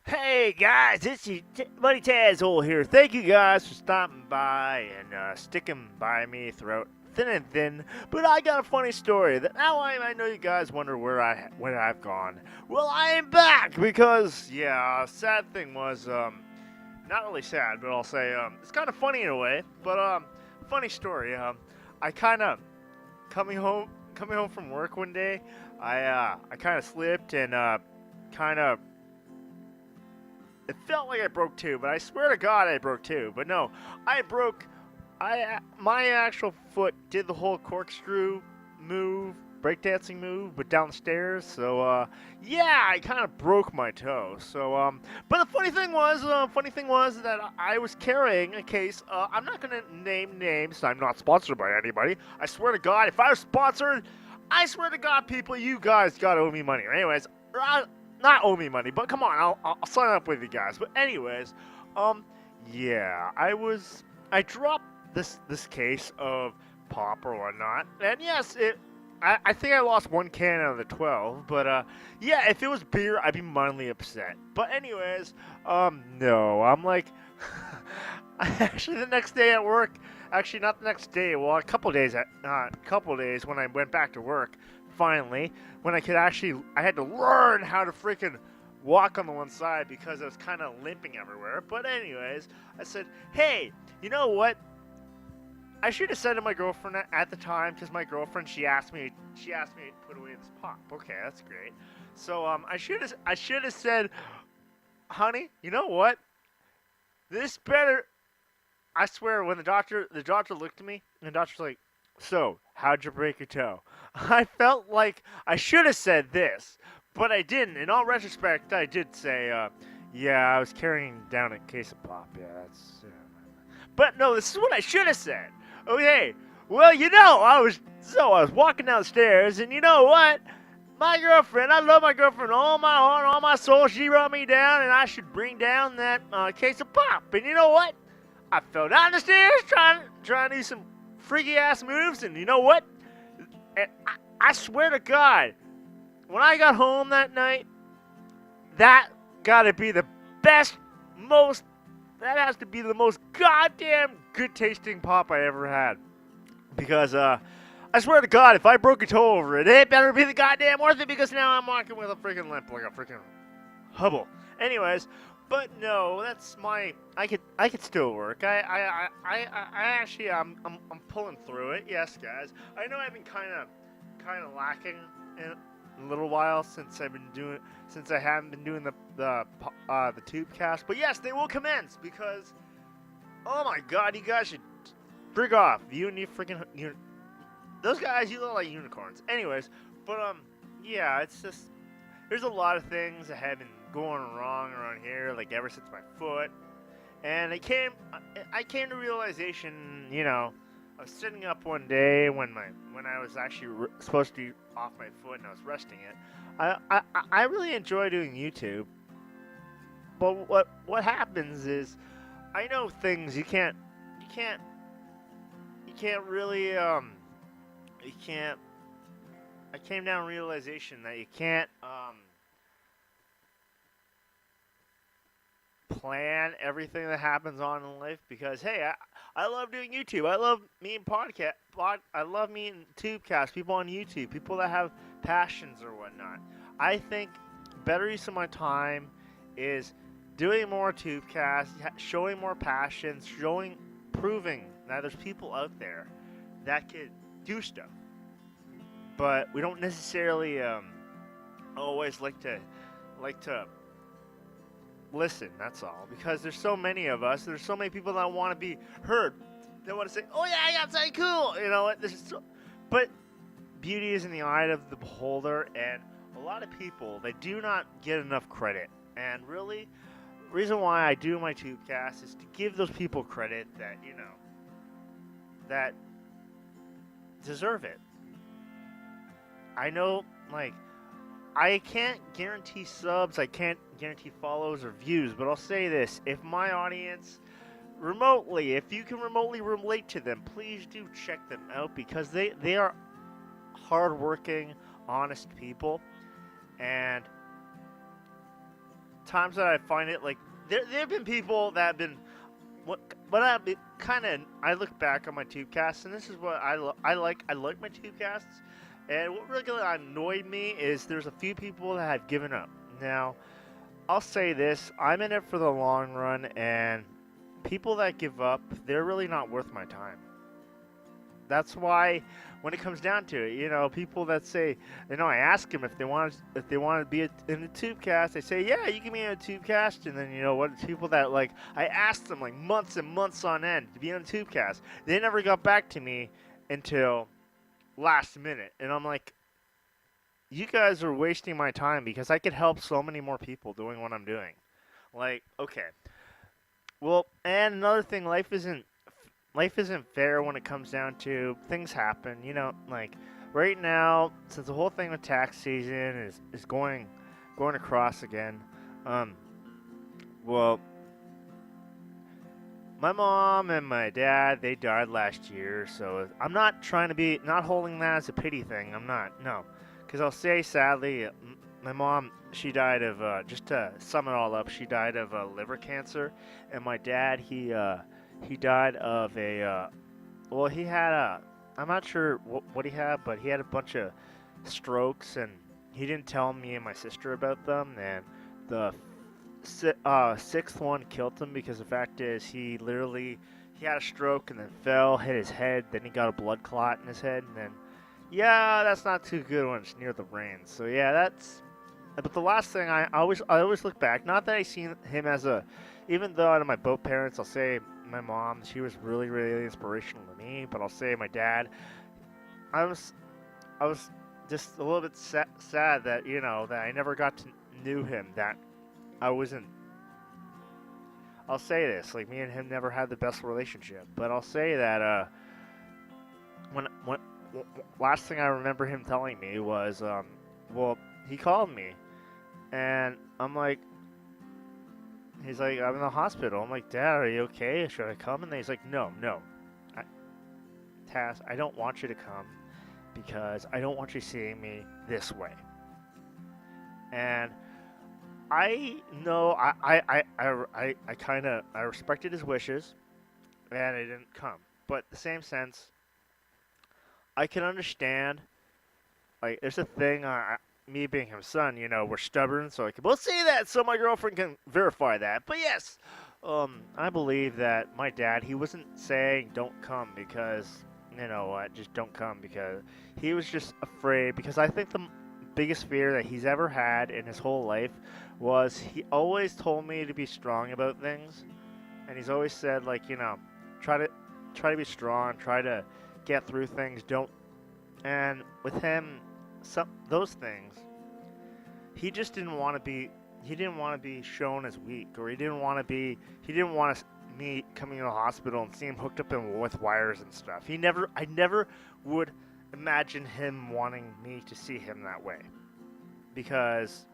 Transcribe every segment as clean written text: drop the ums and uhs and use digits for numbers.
Hey guys, it's your buddy Tazwhole here. Thank you guys for stopping by and sticking by me throughout thin and thin. But I got a funny story that now I know you guys wonder where I've gone. Well, I am back because sad thing was not really sad, but I'll say it's kind of funny in a way. But funny story. I kind of coming home from work one day. I kind of slipped and kind of it felt like I broke two, but I swear to God I broke two. But no, I broke. My actual foot did the whole corkscrew move, breakdancing move, but down the stairs. So I kind of broke my toe. So but the funny thing was that I was carrying a case. I'm not gonna name names. I'm not sponsored by anybody. I swear to God, if I was sponsored, I swear to God, people, you guys gotta owe me money. Anyways, not owe me money, but come on, I'll sign up with you guys. But anyways, yeah, I dropped this case of pop or whatnot, and yes, I think I lost one can out of the 12, but yeah, if it was beer, I'd be mildly upset. But anyways, no, I'm like, actually the next day at work, actually not the next day, well, a couple days when I went back to work, finally, when I had to learn how to freaking walk on the one side because I was kind of limping everywhere. But anyways, I said, hey, you know what? I should have said to my girlfriend at the time, because my girlfriend, she asked me to put away this pop. Okay, that's great. So I should have said, honey, you know what? This better. I swear, when the doctor looked at me, and the doctor's like, so how'd you break your toe? I felt like I should have said this, but I didn't. In all retrospect, I did say, yeah, I was carrying down a case of pop. Yeah, that's. But no, this is what I should have said. Okay, well, I was walking downstairs, and you know what? My girlfriend, I love my girlfriend, all my heart, all my soul. She brought me down, and I should bring down that case of pop. And you know what? I fell down the stairs trying to do some freaky ass moves, and you know what? And I swear to God, when I got home that night, that gotta be the best, most. That has to be the most goddamn good tasting pop I ever had. Because I swear to God, if I broke a toe over it, it better be the goddamn worth it. Because now I'm walking with a freaking limp, like a freaking hubble. Anyways, but no, that's my. I could still work. I actually I'm pulling through it. Yes, guys. I know I've been kind of lacking in a little while since I haven't been doing the Tubecast. But yes, they will commence because oh my God, you guys should frig off. You and you freaking those guys, you look like unicorns. Anyways, but yeah, it's just there's a lot of things that have been going wrong around here, like ever since my foot, and I came to realization, I was sitting up one day when I was actually supposed to be off my foot and I was resting it. I really enjoy doing YouTube, but what happens is I know things you can't really you can't. I came down to realization that you can't plan everything that happens on in life because hey, I love doing YouTube. I love meeting I love meeting Tubecast people on YouTube, people that have passions or whatnot. I think better use of my time is doing more Tubecast, showing more passion, proving that there's people out there that could do stuff. But we don't necessarily always like to listen. That's all. Because there's so many of us. There's so many people that want to be heard. They want to say, "Oh yeah, I got something cool." You know what? But beauty is in the eye of the beholder, and a lot of people they do not get enough credit. And really, the reason why I do my Tubecast is to give those people credit that that deserve it. I know, like, I can't guarantee subs, I can't guarantee follows or views, but I'll say this. If my audience, if you can remotely relate to them, please do check them out because they are hardworking, honest people. And times that I find it like there have been people that have been what I kind of I look back on my Tubecast, and this is what I like my Tubecasts, and what really annoyed me is there's a few people that have given up. Now I'll say this: I'm in it for the long run, and people that give up, they're really not worth my time. That's why, when it comes down to it, people that say, I ask them if they want to be in the Tubecast. They say, yeah, you can be in a Tubecast, and then what? People that like I asked them like months and months on end to be on a Tubecast. They never got back to me until last minute, and I'm like, you guys are wasting my time because I could help so many more people doing what I'm doing. Like, okay, well, and another thing, life isn't fair when it comes down to things happen. Like right now, since the whole thing with tax season is going across again. Um, well, my mom and my dad, they died last year, so I'm not trying to be not holding that as a pity thing. I'm not, no, because I'll say sadly, my mom, she died of just to sum it all up, she died of liver cancer, and my dad, he died of a well, he had a I'm not sure what he had, but he had a bunch of strokes, and he didn't tell me and my sister about them, and the sixth one killed him because the fact is he had a stroke and then fell, hit his head, then he got a blood clot in his head, and then yeah, that's not too good when it's near the brain. So yeah, that's. But the last thing I always look back. Not that I seen him as a, even though out of my both parents, I'll say my mom, she was really really inspirational to me. But I'll say my dad, I was just a little bit sad that that I never got to knew him. That I wasn't. I'll say this, like me and him never had the best relationship. But I'll say that when last thing I remember him telling me was well, he called me, and he's like, I'm in the hospital. I'm like, Dad, are you okay? Should I come? And then he's like, no, no, I, Taz, I don't want you to come because I don't want you seeing me this way. And I know I kind of I respected his wishes, and I didn't come. But in the same sense, I can understand. Like, there's a thing. Me being his son, we're stubborn, so I can both say that, so my girlfriend can verify that. But yes, I believe that my dad, he wasn't saying don't come because what, just don't come because he was just afraid. Because I think the biggest fear that he's ever had in his whole life was he always told me to be strong about things, and he's always said like try to be strong, try to get through things, don't. And with him, some those things, he just didn't want to be. He didn't want to be shown as weak, or he didn't want to be. He didn't want me coming to the hospital and seeing him hooked up with wires and stuff. I never would imagine him wanting me to see him that way, because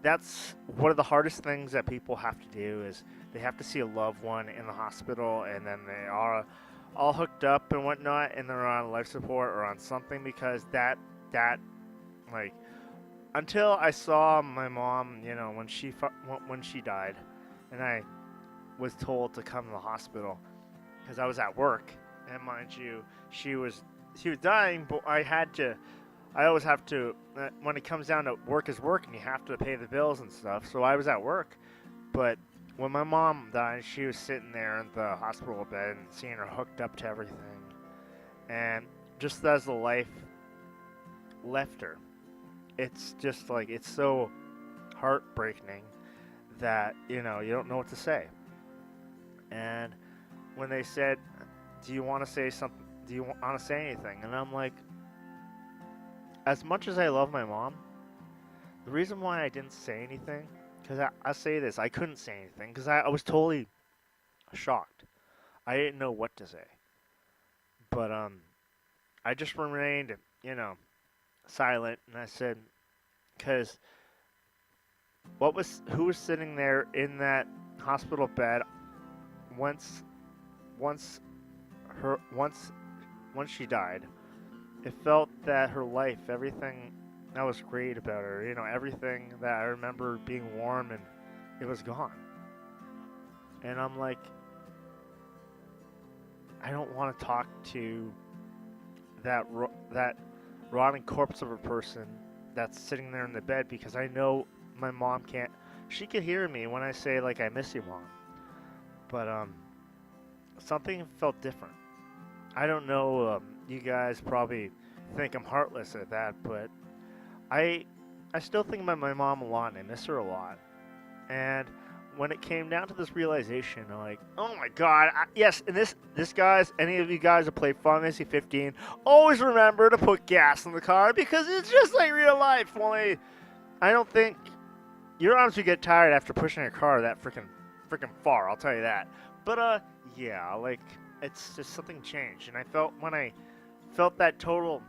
that's one of the hardest things that people have to do is they have to see a loved one in the hospital, and then they are all hooked up and whatnot, and they're on life support or on something, because that like, until I saw my mom, when she died, and I was told to come to the hospital because I was at work, and mind you, she was dying, but I always have to, when it comes down to work is work, and you have to pay the bills and stuff. So I was at work, but when my mom died, she was sitting there in the hospital bed and seeing her hooked up to everything, and just as the life left her, it's just like, it's so heartbreaking that you don't know what to say. And when they said, do you want to say something, do you want to say anything, and I'm like, as much as I love my mom, the reason why I didn't say anything, because I say this, I couldn't say anything because I was totally shocked. I didn't know what to say, but I just remained silent, and I said, because who was sitting there in that hospital bed once she died, it felt that her life, everything that was great about her, everything that I remember being warm and it was gone. And I'm like, I don't want to talk to that rotting corpse of a person that's sitting there in the bed, because I know my mom can't. She could hear me when I say, like, I miss you, Mom. But something felt different. I don't know. You guys probably think I'm heartless at that, but I I still think about my mom a lot, and I miss her a lot. And when it came down to this realization, I'm like, oh my god, yes, and this guys, any of you guys that play Final Fantasy 15, always remember to put gas in the car, because it's just like real life. Only I don't think your arms would get tired after pushing a car that freaking far. I'll tell you that. But yeah, like, it's just something changed, and I felt when I felt that total.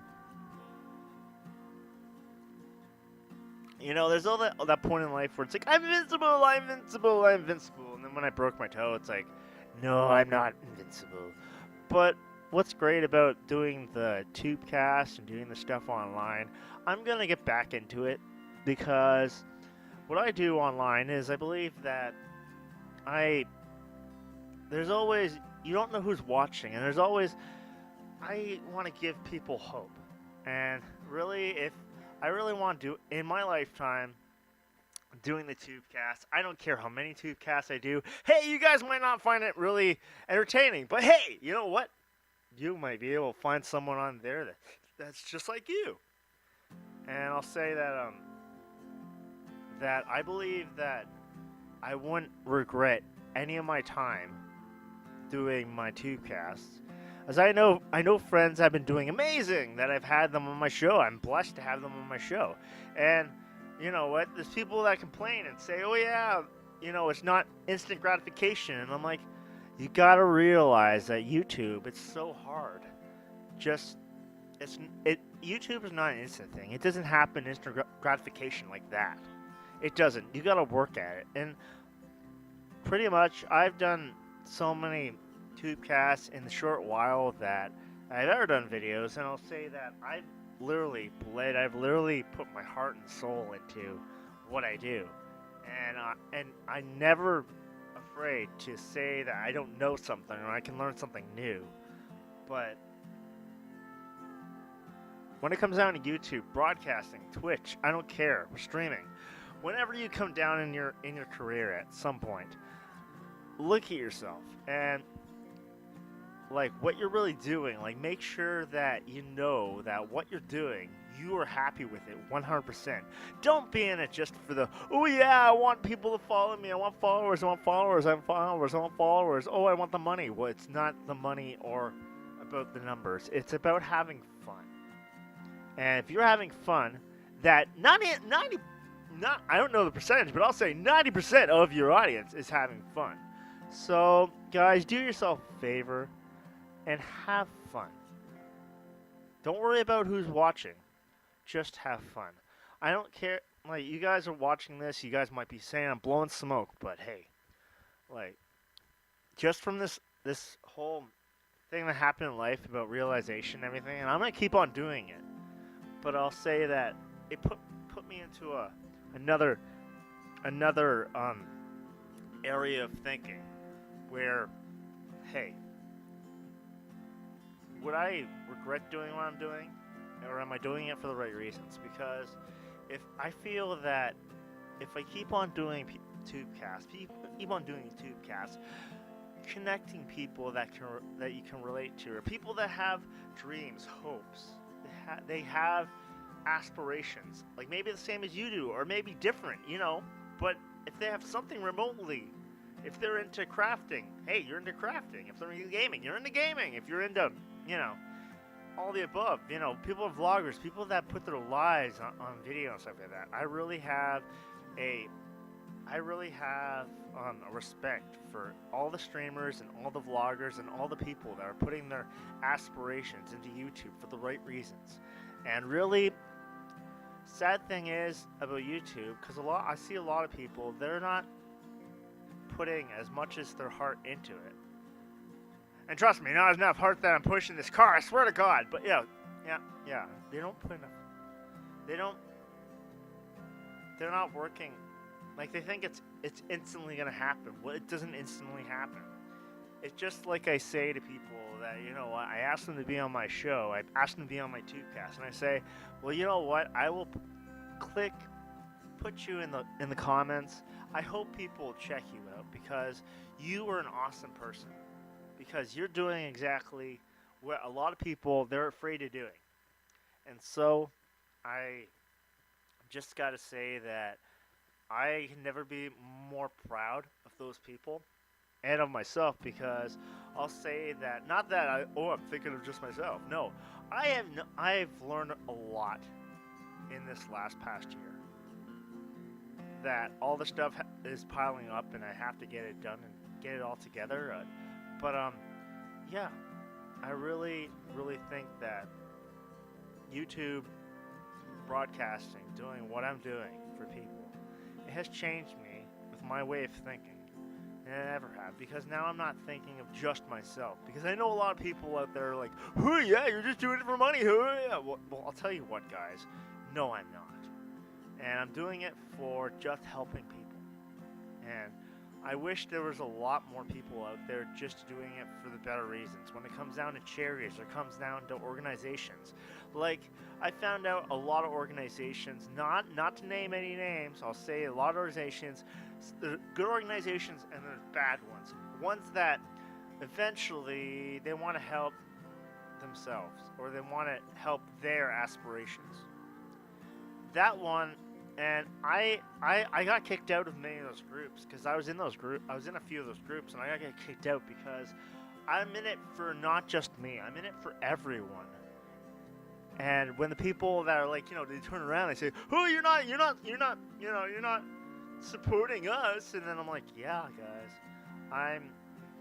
You know, there's all that point in life where it's like, I'm invincible, I'm invincible, I'm invincible. And then when I broke my toe, it's like, no, I'm not invincible. But what's great about doing the Tubecast and doing the stuff online, I'm going to get back into it, because what I do online is I believe that there's always, you don't know who's watching, and there's always, I want to give people hope. And really, if I really want to do, in my lifetime, doing the Tubecast, I don't care how many Tubecasts I do. Hey, you guys might not find it really entertaining, but hey, you know what? You might be able to find someone on there that's just like you. And I'll say that that I believe that I wouldn't regret any of my time doing my Tubecasts. As I know friends have been doing amazing, that I've had them on my show. I'm blessed to have them on my show. And you know what? There's people that complain and say, oh yeah, you know, it's not instant gratification. And I'm like, you gotta realize that YouTube, it's so hard. YouTube is not an instant thing. It doesn't happen instant gratification like that. It doesn't. You gotta work at it. And pretty much, I've done so many Tubecasts in the short while that I've ever done videos, and I'll say that I've literally put my heart and soul into what I do, and I'm never afraid to say that I don't know something or I can learn something new. But when it comes down to YouTube, broadcasting, Twitch, I don't care, streaming, whenever you come down in your career at some point, look at yourself and like what you're really doing. Like, make sure that you know that what you're doing, you are happy with it 100%. Don't be in it just for the, oh yeah, I want people to follow me, I want followers, I want followers, I want followers, I want followers, oh, I want the money. Well, it's not the money or about the numbers. It's about having fun. And if you're having fun, that 90, I don't know the percentage, but I'll say 90% of your audience is having fun. So, guys, do yourself a favor and have fun. Don't worry about who's watching. Just have fun. I don't care. Like, you guys are watching this, you guys might be saying I'm blowing smoke, but hey, like, just from this whole thing that happened in life about realization and everything, and I'm gonna keep on doing it. But I'll say that it put me into another area of thinking where, hey, would I regret doing what I'm doing, or am I doing it for the right reasons? Because if I feel that if I keep on doing Tubecasts, connecting people that you can relate to, or people that have dreams, hopes, they have aspirations, like maybe the same as you do, or maybe different, you know, but if they have something remotely, if they're into crafting, hey, you're into crafting. If they're into gaming, you're into gaming. If you're into, you know, all the above, you know, people are vloggers, people that put their lives on video and stuff like that. I really have a respect for all the streamers and all the vloggers and all the people that are putting their aspirations into YouTube for the right reasons. And really, sad thing is about YouTube, because I see a lot of people, they're not putting as much as their heart into it. And trust me, not enough heart that I'm pushing this car, I swear to God. But yeah, they don't put enough. They're not working. Like, they think it's it's instantly gonna happen. Well, it doesn't instantly happen. It's just like I say to people that, you know what, I ask them to be on my show, I ask them to be on my Tubecast, and I say, well, you know what, I will put you in the comments. I hope people will check you out because you are an awesome person. Because you're doing exactly what a lot of people they're afraid of doing. And so I just got to say that I can never be more proud of those people and of myself because I'll say that not that I'm thinking of just myself. No, I've learned a lot in this last past year. That all the stuff is piling up and I have to get it done and get it all together. But yeah, I really think that YouTube broadcasting, doing what I'm doing for people, it has changed me with my way of thinking than I ever have. Because now I'm not thinking of just myself. Because I know a lot of people out there are like, oh yeah, you're just doing it for money. Oh, yeah. Well, I'll tell you what, guys. No, I'm not. And I'm doing it for just helping people. And I wish there was a lot more people out there just doing it for the better reasons. When it comes down to charities or comes down to organizations. Like, I found out a lot of organizations, not to name any names, I'll say a lot of organizations, there's good organizations and there's bad ones. Ones that eventually they want to help themselves or they want to help their aspirations. That one, and I got kicked out of many of those groups because I was in a few of those groups, and I got kicked out because I'm in it for not just me. I'm in it for everyone. And when the people that are like, you know, they turn around, they say, "Oh, you're not supporting us," and then I'm like, "Yeah, guys, I'm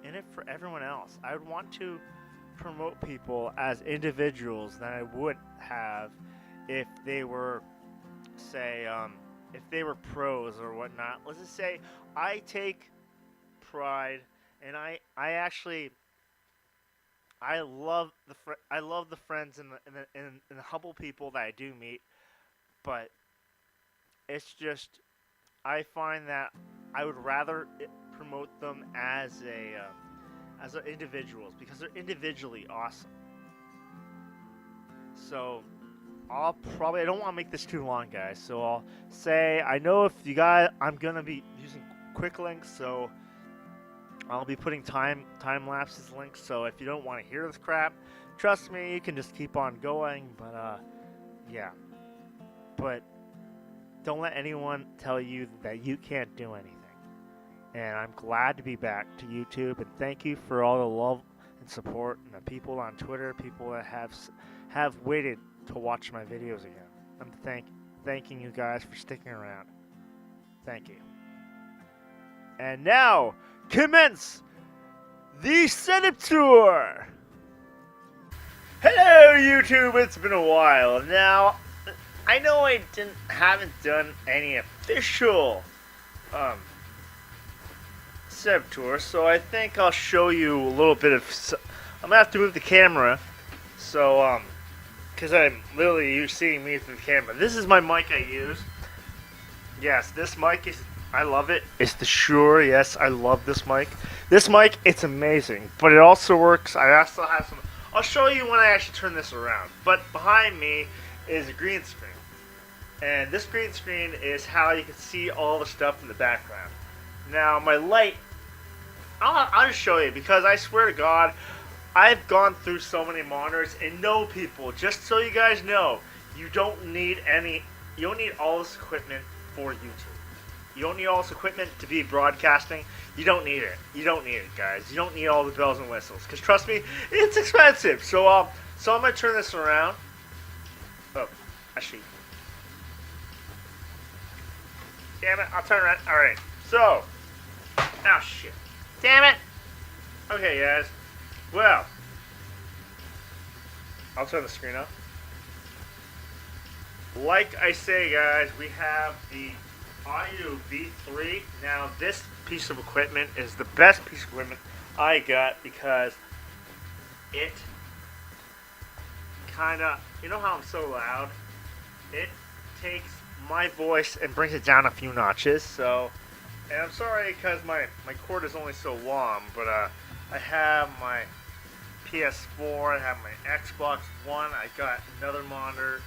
in it for everyone else. I would want to promote people as individuals than I would have if they were." Say if they were pros or whatnot. Let's just say I take pride and I love the friends and the humble people that I do meet, but it's just I find that I would rather promote them as individuals because they're individually awesome. So I don't want to make this too long, guys, so I'll say, I know if you guys, I'm going to be using quick links, so I'll be putting time lapses links, so if you don't want to hear this crap, trust me, you can just keep on going, but, yeah. But don't let anyone tell you that you can't do anything. And I'm glad to be back to YouTube, and thank you for all the love and support, and the people on Twitter, people that have waited to watch my videos again. I'm thanking you guys for sticking around. Thank you. And now, commence the Senate Tour! Hello, YouTube! It's been a while. Now, I know I haven't done any official Senate Tour, so I think I'll show you a little bit of... I'm gonna have to move the camera, so, because I'm literally seeing me through the camera. This is my mic I use. Yes, this mic is, I love it. It's the Shure. Yes, I love this mic. This mic, it's amazing. But it also works. I also have some, I'll show you when I actually turn this around. But behind me is a green screen. And this green screen is how you can see all the stuff in the background. Now, my light, I'll just show you because I swear to God, I've gone through so many monitors, and no, people, just so you guys know, you don't need all this equipment for YouTube. You don't need all this equipment to be broadcasting. You don't need it. You don't need it, guys. You don't need all the bells and whistles, because trust me, it's expensive. So I'm going to turn this around. Oh, actually. Damn it, I'll turn around. Alright, so. Oh, shit. Damn it. Okay, guys. Well, I'll turn the screen up. Like I say, guys, we have the Audio V3. Now, this piece of equipment is the best piece of equipment I got because it kind of, you know how I'm so loud? It takes my voice and brings it down a few notches, so And I'm sorry because my cord is only so long, but I have my PS4, I have my Xbox One, I got another monitor,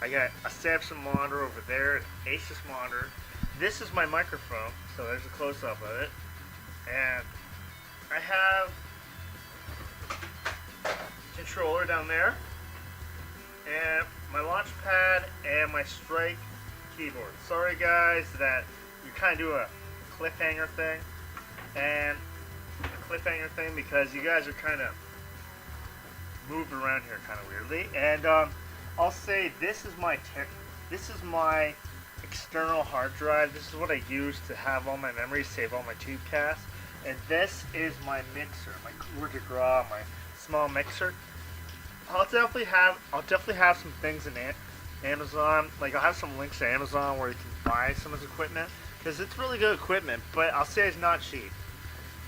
I got a Samsung monitor over there, an Asus monitor. This is my microphone, so there's a close-up of it. And I have a controller down there, and my launch pad, and my Strike keyboard. Sorry guys that you kind of do a cliffhanger thing, because you guys are kind of moved around here kind of weirdly. And I'll say this is my external hard drive. This is what I use to have all my memories, save all my Tubecasts. And this is my mixer, my coup de grace, my small mixer. I'll definitely have some things in Amazon. Like I'll have some links to Amazon where you can buy some of this equipment because it's really good equipment. But I'll say it's not cheap.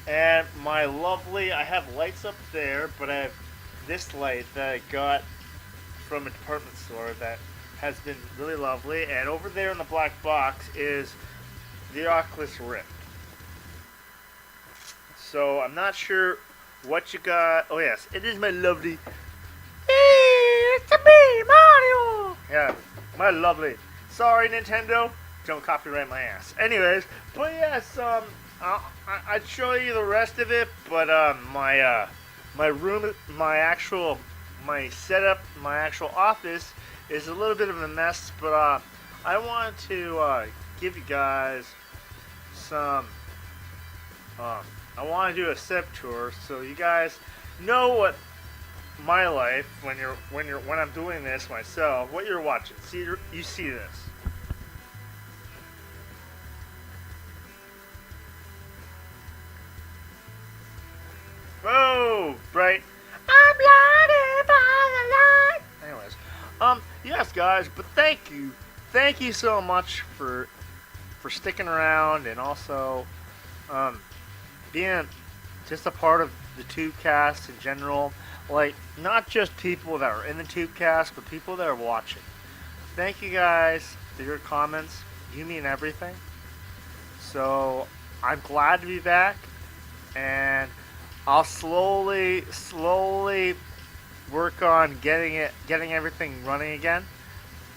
And my lovely, I have lights up there, but I have this light that I got from a department store that has been really lovely. And over there in the black box is the Oculus Rift. So I'm not sure what you got. Oh yes, it is my lovely. Hey, it's me, Mario. Yeah, my lovely. Sorry, Nintendo. Don't copyright my ass. Anyways, but yes, I'd show you the rest of it. But my room, my setup, my actual office is a little bit of a mess. But I want to give you guys some. I want to do a setup tour so you guys know what my life when I'm doing this myself, what you're watching. You see this. Oh, right. I'm blinded by the light. Anyways, yes, guys, but thank you so much for sticking around and also, being just a part of the Tubecast in general. Like, not just people that are in the Tubecast, but people that are watching. Thank you guys for your comments. You mean everything. So, I'm glad to be back. And I'll slowly work on getting everything running again.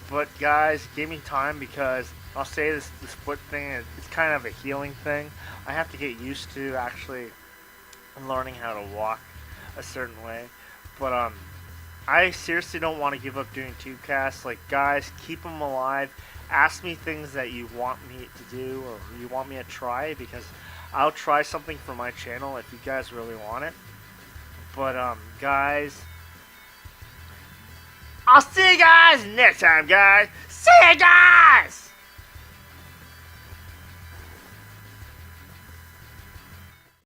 But guys, give me time because I'll say this foot thing, it's kind of a healing thing. I have to get used to actually learning how to walk a certain way. But I seriously don't want to give up doing Tubecasts. Like, guys, keep them alive. Ask me things that you want me to do or you want me to try, because I'll try something for my channel if you guys really want it. But guys, I'll see you guys next time, guys. See you guys!